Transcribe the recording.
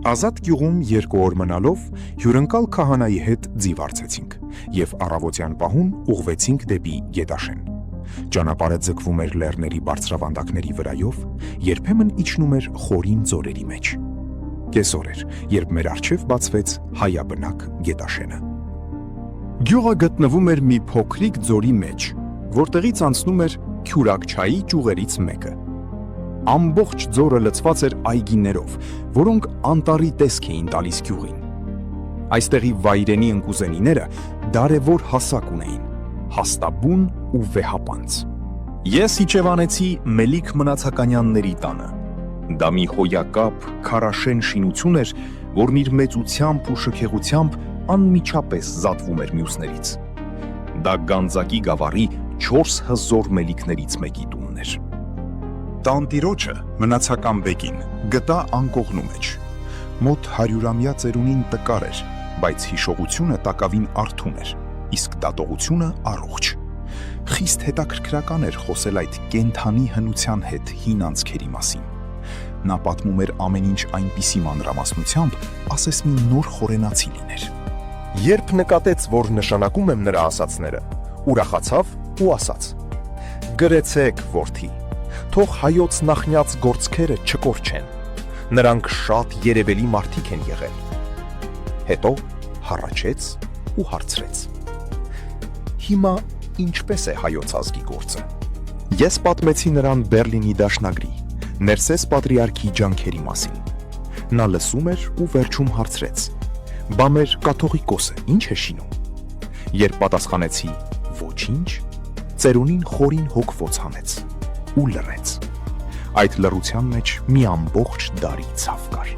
Ազատ գյուղում 2 օր մնալով հյուրընկալ քահանայի հետ ձիվարձեցինք և առավոտյան պահուն ուղղվեցինք դեպի Գետաշեն։ Ճանապարհը ձգվում էր լեռների բարձրավանդակների վրայով, երբեմն իջնում էր խորին ձորերի մեջ։ Կեսօր էր, երբ մեր առջև բացվեց հայաբնակ Գետաշենը։ Գյուղը գտնվում էր մի փոքրիկ ձորի մեջ, որտեղից անցնում էր Քյուրաքչայի ճյուղերից մեկը։ Ամբողջ ձորը լցված էր այգիներով, որոնք անտառի տեսք էին տալիս գյուղին։ Այստեղի վայրենի ընկուզենիները դարևոր հասակ ունեին, հաստաբուն ու վեհապանծ։ Ես իջևանեցի Մելիք Մնացականյանների տանը։ Դա մի հոյակապ, քարաշեն շինություն էր, որն իր մեծությամբ ու շքեղությամբ անմիջապես զատվում էր մյուսներից։ Դա Գանձակի գավառի 4 հզոր մելիքներից մեկի տունն էր։ Տանտիրոջը Մնացական բեկին գտա անկողնու մեջ։ Մոտ 100-ամյա ծերունին տկար էր, բայց հիշողությունը տակավին արթուն էր, իսկ դատողությունը առողջ։ Խիստ հետաքրքրական էր խոսել այդ կենդանի հնության հետ հին անցքերի մասին։ Նա պատմում էր ամեն ինչ այնպիսի մանրամասնությամբ, ասես մի նոր խորենացի լիներ։ Երբ նկատեց, որ նշանակում եմ նրա ասացները, ուրախացավ ու ասաց. «Գրեցեք, որդի, թող հայոց նախնյաց գործքերը չկորչեն, նրանք շատ երևելի մարդիկ են եղել»։ Հետո հառաչեց ու հարցրեց. «Հիմա ինչպես է հայոց ազգի գործը»։ Ես պատմեցի նրան Բերլինի դաշնագրի, Ներսես պատրիարքի ջանքերի մասին։ Նա լսում էր ու վերջում հարցրեց. «Բա մեր կաթողիկոսը ինչ է շինում»։ Երբ պատասխանեցի «Ոչինչ», ծերունին խորին հոգվոց հանեց ու լռեց։ Այդ լռության մեջ մի ամբողջ դարի ցավ կար։